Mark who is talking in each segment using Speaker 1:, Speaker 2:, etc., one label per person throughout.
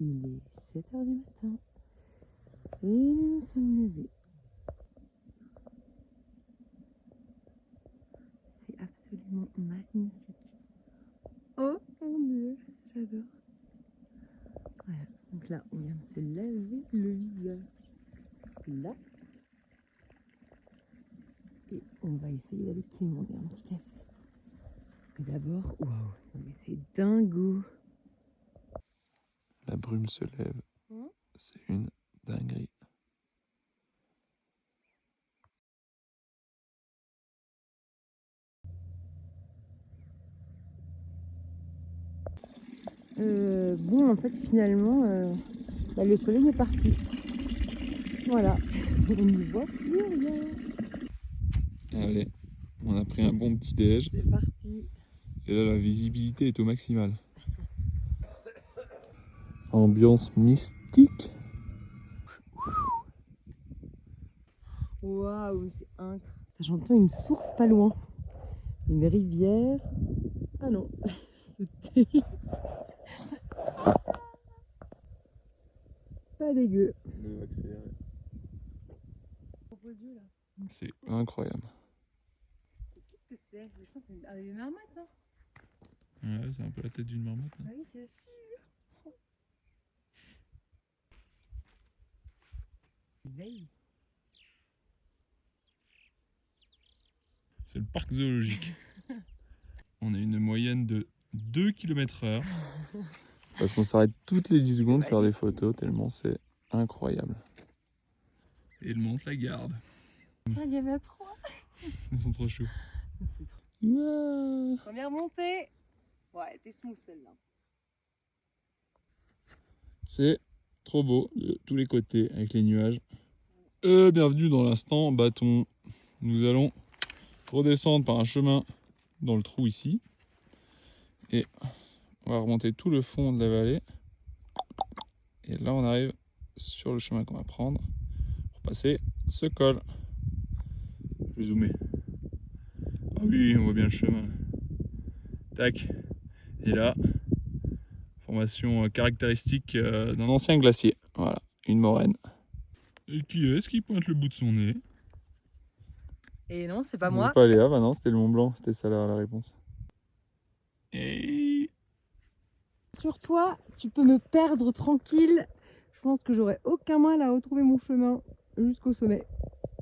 Speaker 1: Il est 7h du matin et nous nous sommes levés. C'est absolument magnifique. Oh mon Dieu, j'adore. Voilà, donc là on vient de se laver le visage. Là. Et on va essayer d'aller quémander un petit café. Et d'abord, waouh, mais c'est dingo.
Speaker 2: La brume se lève. C'est une dinguerie.
Speaker 1: Bon, en fait, finalement, le soleil est parti. Voilà, on n'y voit plus rien.
Speaker 2: Allez, on a pris un bon petit déj.
Speaker 1: C'est parti.
Speaker 2: Et là, la visibilité est au maximal. Ambiance mystique.
Speaker 1: Waouh, c'est incroyable. J'entends une source pas loin. Une rivière. Ah non, c'était pas dégueu.
Speaker 2: C'est incroyable.
Speaker 1: Qu'est-ce que c'est? Je pense que c'est une marmotte, hein?
Speaker 2: Ouais, c'est un peu la tête d'une marmotte. Hein.
Speaker 1: Ah oui, c'est sûr. Veille.
Speaker 2: C'est le parc zoologique. On a une moyenne de 2 km/h. Parce qu'on s'arrête toutes les 10 secondes faire des photos, tellement c'est incroyable. Et il monte la garde.
Speaker 1: Ah, il y en a 3.
Speaker 2: Ils sont trop chauds.
Speaker 1: C'est trop.
Speaker 2: Ouais.
Speaker 1: Première montée. Ouais, t'es smooth celle-là.
Speaker 2: C'est trop beau de tous les côtés avec les nuages. Bienvenue dans l'instant bâton. Nous allons redescendre par un chemin dans le trou ici. Et on va remonter tout le fond de la vallée. Et là on arrive sur le chemin qu'on va prendre pour passer ce col. Je vais zoomer. Ah oui, on voit bien le chemin. Tac. Et là, formation caractéristique d'un ancien glacier. Voilà, une moraine. Et qui est-ce qui pointe le bout de son nez?
Speaker 1: Et non, c'est pas
Speaker 2: C'est
Speaker 1: moi.
Speaker 2: pas Léa, bah non, c'était le Mont Blanc, c'était ça la réponse. Et...
Speaker 1: Sur toi, tu peux me perdre tranquille. Je pense que j'aurai aucun mal à retrouver mon chemin jusqu'au sommet.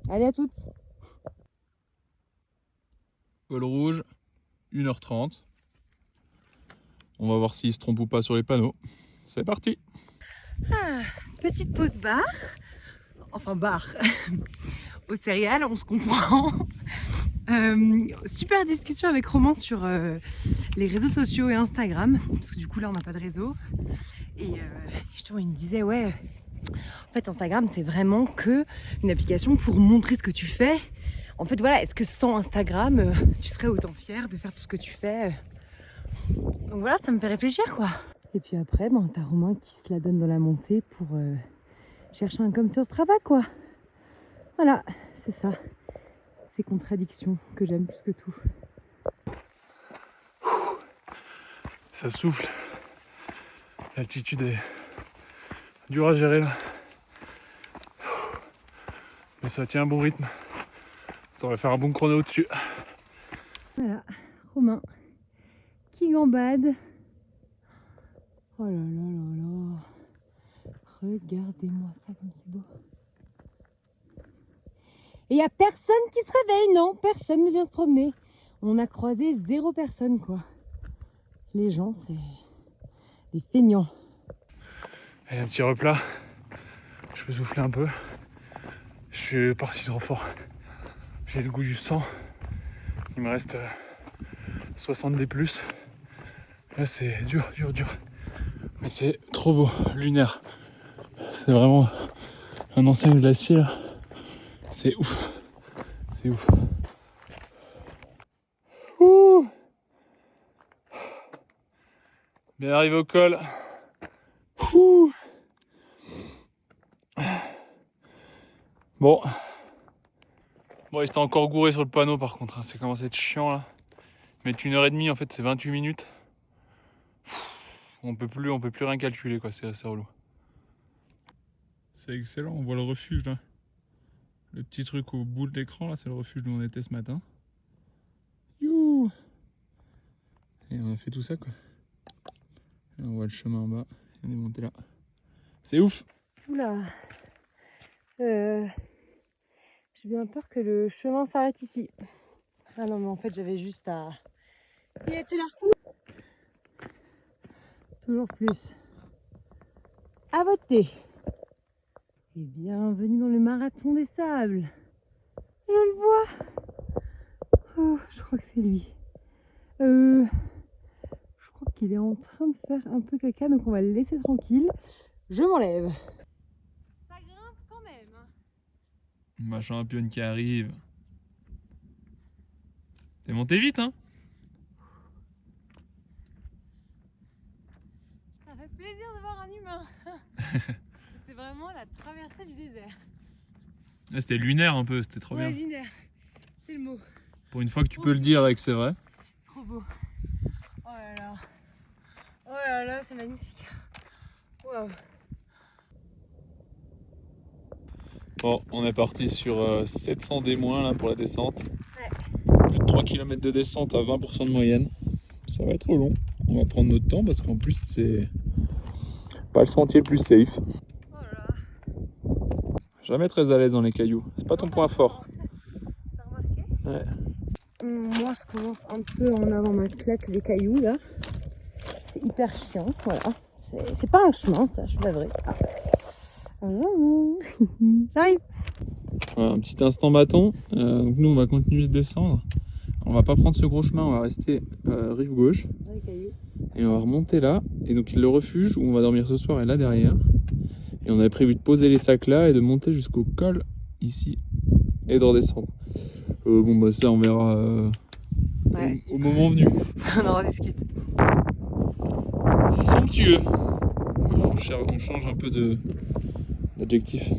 Speaker 1: Allez, à toutes.
Speaker 2: Col rouge, 1h30. On va voir s'il se trompe ou pas sur les panneaux. C'est parti.
Speaker 1: Petite pause bar. Enfin bar. Au céréales, on se comprend. Super discussion avec Romain sur les réseaux sociaux et Instagram. Parce que du coup là on n'a pas de réseau. Et justement il me disait ouais, en fait Instagram c'est vraiment que une application pour montrer ce que tu fais. En fait voilà, est-ce que sans Instagram tu serais autant fier de faire tout ce que tu fais? Donc voilà, ça me fait réfléchir quoi. Et puis après, t'as Romain qui se la donne dans la montée pour chercher un com sur Strava quoi. Voilà, c'est ça. Ces contradictions que j'aime plus que tout.
Speaker 2: Ça souffle. L'altitude est dure à gérer là. Mais ça tient un bon rythme. Ça va faire un bon chrono au-dessus.
Speaker 1: Voilà, Romain qui gambade. Oh là là là là. Regardez-moi ça comme c'est beau. Et il n'y a personne qui se réveille, non, personne ne vient se promener. On a croisé 0 personne quoi. Les gens, c'est des feignants.
Speaker 2: Et un petit replat. Je peux souffler un peu. Je suis parti trop fort. J'ai le goût du sang. Il me reste 60 des plus. Là c'est dur, dur, dur. Mais c'est trop beau, lunaire. C'est vraiment un ancien glacier là. C'est ouf. C'est ouf. Ouh. Bien arrivé au col. Ouh. Bon, il était encore gouré sur le panneau par contre, hein. C'est commencé à être chiant là. Mettre 1h30 en fait c'est 28 minutes. On peut plus rien calculer, quoi. C'est relou. C'est excellent, on voit le refuge là. Le petit truc au bout de l'écran là, c'est le refuge où on était ce matin. Youhou! Et on a fait tout ça, quoi. Et on voit le chemin en bas. Et on est monté là. C'est ouf!
Speaker 1: Oula. J'ai bien peur que le chemin s'arrête ici. Ah non, mais en fait, j'avais juste à... Il était là. Toujours plus. À voter. Et bienvenue dans le marathon des sables. Je le vois. Oh, je crois que c'est lui. Je crois qu'il est en train de faire un peu caca, donc on va le laisser tranquille. Je m'enlève. Ça grimpe quand même.
Speaker 2: Ma championne qui arrive. T'es monté vite, hein?
Speaker 1: Ça fait plaisir de voir un humain. C'était vraiment la traversée du désert.
Speaker 2: C'était lunaire un peu, c'était trop bien.
Speaker 1: Lunaire, c'est le mot.
Speaker 2: Pour une fois que tu peux le dire et que c'est vrai.
Speaker 1: Trop beau. Oh là là, c'est magnifique. Waouh.
Speaker 2: Bon, on est parti sur 700 D- là pour la descente.
Speaker 1: Ouais.
Speaker 2: Plus de 3 km de descente à 20% de moyenne. Ça va être long. On va prendre notre temps parce qu'en plus c'est pas le sentier le plus safe.
Speaker 1: Oh là là.
Speaker 2: Jamais très à l'aise dans les cailloux. C'est pas ton point fort.
Speaker 1: T'as remarqué?
Speaker 2: Ouais.
Speaker 1: Moi, je commence un peu à en avoir ma claque des cailloux là. C'est hyper chiant, voilà. C'est pas un chemin, ça, je suis la vraie. Ah. J'arrive.
Speaker 2: Voilà, un petit instant bâton. Donc nous on va continuer de descendre. On va pas prendre ce gros chemin, on va rester rive gauche. Et on va remonter là. Et donc le refuge où on va dormir ce soir est là derrière. Et on avait prévu de poser les sacs là et de monter jusqu'au col ici et de redescendre. Bon bah ça on verra
Speaker 1: Ouais.
Speaker 2: au moment venu.
Speaker 1: On en rediscute.
Speaker 2: Somptueux. Voilà, on change un peu d'adjectif.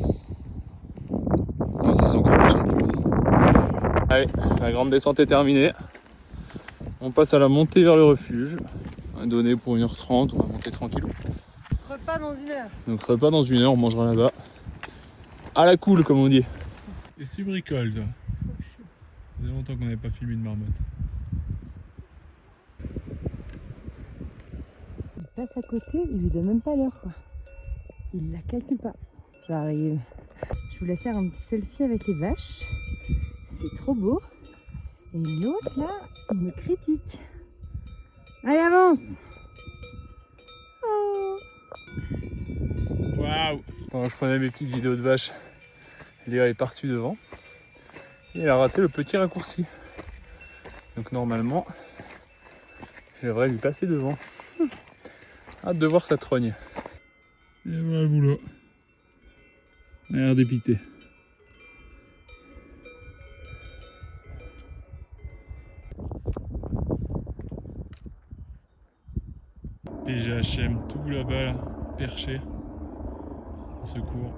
Speaker 2: Ah ça c'est encore plus somptueux. Allez, la grande descente est terminée. On passe à la montée vers le refuge. On va donner pour 1h30, on va monter tranquille.
Speaker 1: Repas dans 1 heure.
Speaker 2: Donc repas dans 1 heure, on mangera là-bas. À la cool comme on dit. Et c'est bricole ça. Ça fait longtemps qu'on n'avait pas filmé une marmotte.
Speaker 1: Il passe à côté, il lui donne même pas l'heure quoi. Il la calcule pas. J'arrive. Je voulais faire un petit selfie avec les vaches. C'est trop beau. Et l'autre là, il me critique. Allez, avance! Oh.
Speaker 2: Waouh! Pendant que je prenais mes petites vidéos de vaches, Léa est partie devant. Et elle a raté le petit raccourci. Donc normalement, je devrais lui passer devant. Hâte de voir sa trogne. Et voilà le boulot. Elle a l'air dépitée. PGHM tout là-bas, là, perché. Au secours.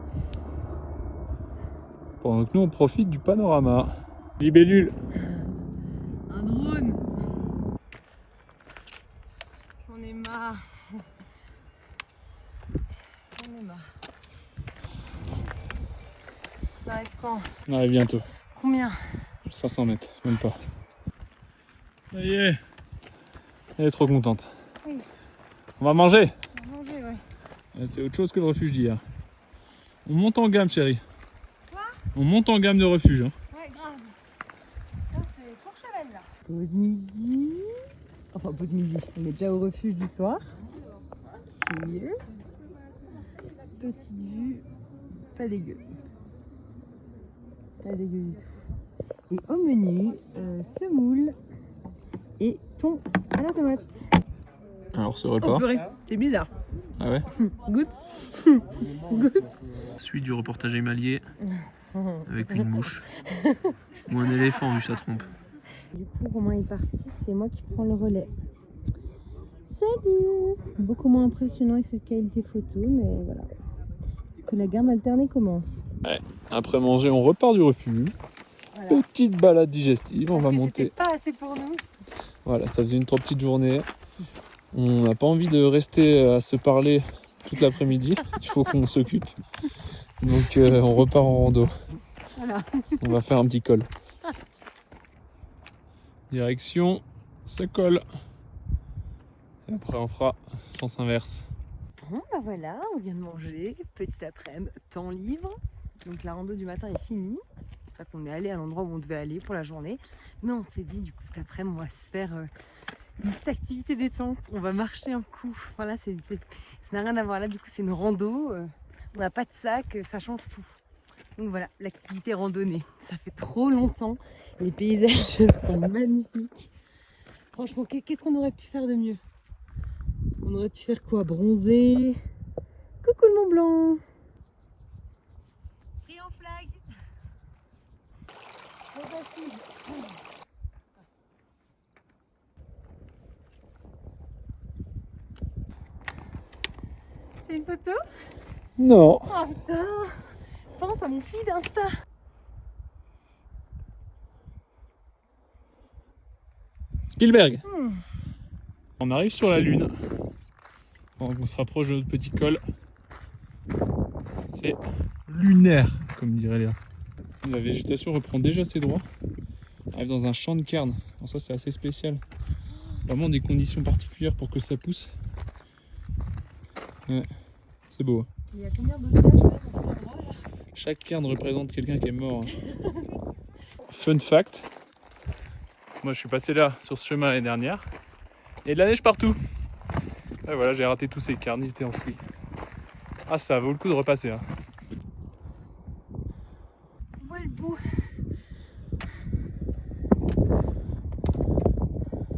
Speaker 2: Pendant que nous on profite du panorama. Libellule.
Speaker 1: Un drone! J'en ai marre. J'en ai marre. On arrive quand?
Speaker 2: On arrive bientôt.
Speaker 1: Combien?
Speaker 2: 500 mètres, même pas. Ça y est. Elle est trop contente.
Speaker 1: Oui.
Speaker 2: On va manger.
Speaker 1: On va manger, ouais.
Speaker 2: C'est autre chose que le refuge d'hier. On monte en gamme, chérie.
Speaker 1: Quoi?
Speaker 2: On monte en gamme de refuge. Hein.
Speaker 1: Ouais, grave. Ça, c'est Courchevel, là. Pause midi. Enfin, pause midi. On est déjà au refuge du soir. Cheers. Petite vue. Pas dégueu. Pas dégueu du tout. Et au menu, semoule et thon à la tomate.
Speaker 2: Alors ce repas.
Speaker 1: C'est bizarre.
Speaker 2: Ah ouais.
Speaker 1: Goûte. Goûte.
Speaker 2: Suite du reportage émaillé avec une mouche ou un éléphant vu sa trompe.
Speaker 1: Du coup, Romain est parti, c'est moi qui prends le relais. Salut! Beaucoup moins impressionnant avec cette qualité photo, mais voilà. Que la garde alternée commence.
Speaker 2: Ouais. Après manger, on repart du refuge.
Speaker 1: Voilà.
Speaker 2: Petite balade digestive, on va monter.
Speaker 1: C'était pas assez pour nous.
Speaker 2: Voilà, ça faisait une trop petite journée. On n'a pas envie de rester à se parler toute l'après-midi. Il faut qu'on s'occupe. Donc on repart en rando.
Speaker 1: Voilà.
Speaker 2: On va faire un petit col. Direction, ça colle. Et après on fera sens inverse.
Speaker 1: Bon bah voilà, on vient de manger, petit après-midi, temps libre. Donc la rando du matin est finie. C'est ça qu'on est allé à l'endroit où on devait aller pour la journée. Mais on s'est dit du coup cet après-midi on va se faire une petite activité détente. On va marcher un coup. Voilà, ça n'a rien à voir là, du coup c'est une rando. On n'a pas de sac, ça change tout. Donc voilà, l'activité randonnée. Ça fait trop longtemps. Les paysages sont magnifiques. Franchement, qu'est-ce qu'on aurait pu faire de mieux? On aurait pu faire quoi? Bronzer. Coucou le Mont Blanc. Pris en flag. C'est une photo?
Speaker 2: Non.
Speaker 1: Oh putain! Pense à mon feed Insta.
Speaker 2: Spielberg. On arrive sur la Lune. On se rapproche de notre petit col. C'est lunaire, comme dirait Léa. La végétation reprend déjà ses droits. On arrive dans un champ de carne. Alors ça c'est assez spécial. Vraiment des conditions particulières pour que ça pousse. Ouais, c'est beau.
Speaker 1: Il y a combien d'otages là dans cet endroit là?
Speaker 2: Chaque carne représente quelqu'un qui est mort. Fun fact. Moi je suis passé là sur ce chemin l'année dernière. Il y a de la neige partout. Et voilà, j'ai raté tous ces carnes, ils étaient enfouis. Ah, ça vaut le coup de repasser. Hein.
Speaker 1: On voit le bout.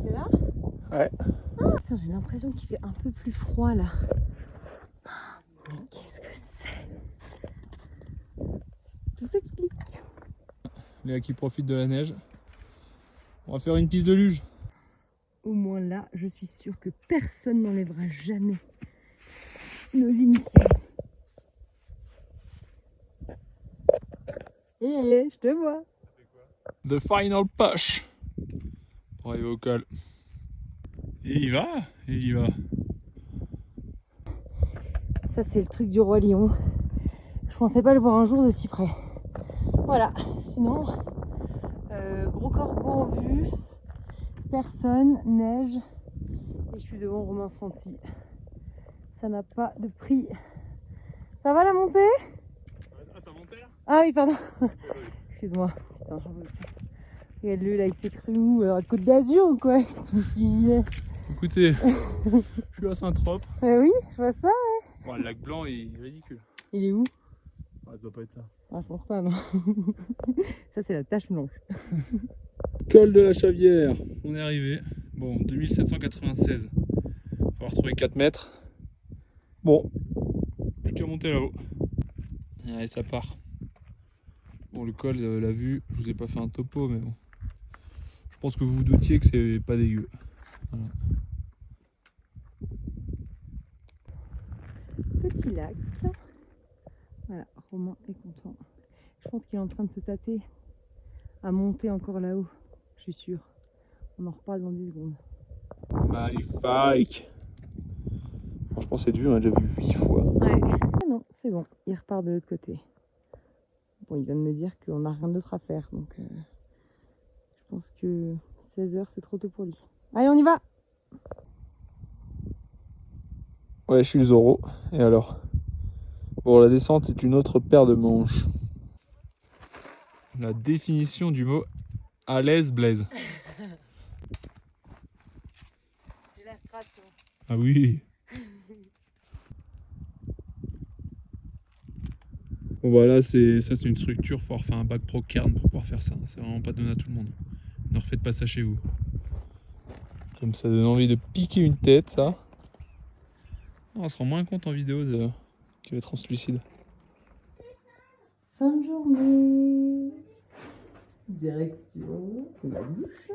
Speaker 1: C'est là?
Speaker 2: Ouais.
Speaker 1: Ah, putain, j'ai l'impression qu'il fait un peu plus froid là. Mais qu'est-ce que c'est? Tout s'explique.
Speaker 2: Léa qui profite de la neige. On va faire une piste de luge.
Speaker 1: Au moins là, je suis sûre que personne n'enlèvera jamais nos initiales. Et je te vois.
Speaker 2: The final push. Pour arriver au col. Et il y va, il y va.
Speaker 1: Ça c'est le truc du roi lion. Je pensais pas le voir un jour de si près. Voilà, sinon, gros corbeau en vue, personne, neige, et je suis devant Romain Sfanti. Ça n'a pas de prix. Ça va la montée?
Speaker 2: Ah, ça montait là?
Speaker 1: Ah oui, pardon. Excuse-moi. Putain, j'en veux plus. Regarde-le là, il s'est cru où? À Côte d'Azur ou quoi? Son petit gilet.
Speaker 2: Écoutez, je suis à Saint-Trope.
Speaker 1: Oui, je vois ça.
Speaker 2: Bon, le lac blanc est ridicule.
Speaker 1: Il est où?
Speaker 2: Ah, ça doit pas être ça.
Speaker 1: Ah, je pense pas, non. Ça, c'est la tache blanche.
Speaker 2: Col de la Chavière, on est arrivé. Bon, 2796. Il va falloir trouver 4 mètres. Bon, plus qu'à monter là-haut. Allez, ça part. Bon, le col, la vue, je vous ai pas fait un topo, mais bon. Je pense que vous vous doutiez que c'est pas dégueu. Voilà.
Speaker 1: Petit lac. Voilà, Romain est content. Je pense qu'il est en train de se tâter à monter encore là-haut. Je suis sûre. On en reparle dans 10 secondes.
Speaker 2: Magnifique. Franchement, c'est dur, on a déjà vu 8 fois.
Speaker 1: Ouais. Ah non, c'est bon. Il repart de l'autre côté. Bon, il vient de me dire qu'on n'a rien d'autre à faire. Donc, je pense que 16h, c'est trop tôt pour lui. Allez, on y va!
Speaker 2: Ouais, je suis le Zoro. Et alors? Bon, la descente est une autre paire de manches. La définition du mot à l'aise Blaise.
Speaker 1: J'ai la strat.
Speaker 2: Ah oui. Bon bah là c'est une structure, faut avoir fait un bac pro carne pour pouvoir faire ça. C'est vraiment pas donné à tout le monde. Ne refaites pas ça chez vous. Comme ça donne envie de piquer une tête, ça. On se rend moins compte en vidéo qu'elle est translucide.
Speaker 1: Fin de journée. Direction la douche.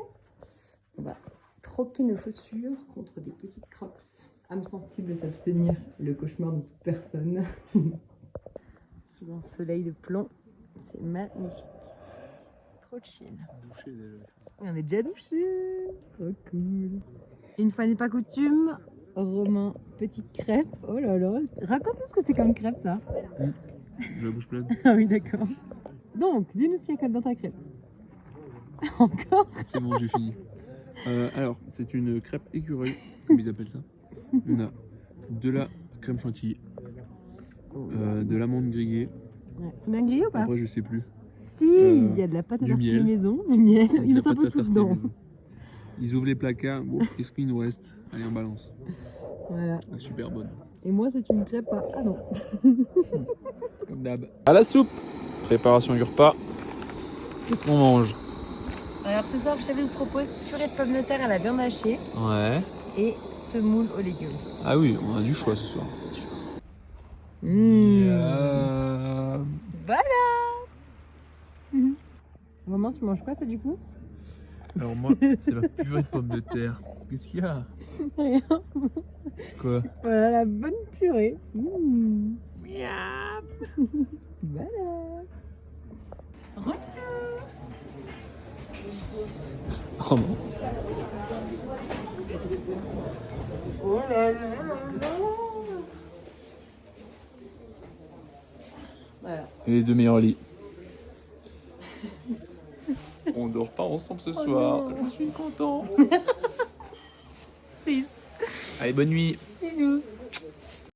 Speaker 1: On va troquer nos chaussures contre des petites crocs. Âme sensible s'abstenir, le cauchemar de toute personne. Sous un soleil de plomb, c'est magnifique. Trop chill.
Speaker 2: Douché déjà.
Speaker 1: Oui, on est déjà douché. Trop cool. Une fois n'est pas coutume, Romain, petite crêpe. Oh là là. Raconte-nous ce que c'est comme crêpe ça.
Speaker 2: J'ai la bouche pleine.
Speaker 1: Ah oui, d'accord. Donc, dis-nous ce qu'il y a dans ta crêpe. Encore.
Speaker 2: C'est bon, j'ai fini. Alors, c'est une crêpe écureuil, comme ils appellent ça. On a de la crème chantilly, de l'amande grillée.
Speaker 1: Ouais. Ils sont bien grillés ou pas?
Speaker 2: Après, je sais plus.
Speaker 1: Si, il y a de la pâte à
Speaker 2: du
Speaker 1: tartiner
Speaker 2: miel.
Speaker 1: maison, du miel.
Speaker 2: De
Speaker 1: Ils
Speaker 2: la
Speaker 1: mettent un
Speaker 2: pâte
Speaker 1: peu
Speaker 2: à
Speaker 1: tout
Speaker 2: tartiner
Speaker 1: dedans.
Speaker 2: maison. Ils ouvrent les placards. Bon, qu'est-ce qu'il nous reste? Allez, on balance.
Speaker 1: Voilà.
Speaker 2: Ah, super bonne.
Speaker 1: Et moi, c'est une crêpe à... Ah non.
Speaker 2: Comme d'hab. À la soupe. Préparation du repas. Qu'est-ce qu'on mange?
Speaker 1: Alors ce soir, le chef nous propose purée de pommes de terre à la viande hachée
Speaker 2: Ouais.
Speaker 1: et semoule aux légumes.
Speaker 2: Ah oui, on a du choix ce soir.
Speaker 1: Voilà. Maman, tu manges quoi toi du coup?
Speaker 2: Alors moi, c'est la purée de pommes de terre. Qu'est-ce qu'il y a?
Speaker 1: Rien.
Speaker 2: Quoi?
Speaker 1: Voilà la bonne purée. Voilà. Retour.
Speaker 2: Oh non.
Speaker 1: Oh là là là là. Voilà.
Speaker 2: Et les deux meilleurs lits. On dort pas ensemble ce soir.
Speaker 1: non.
Speaker 2: Je suis content.
Speaker 1: Triste.
Speaker 2: Allez, bonne nuit.
Speaker 1: Bisous.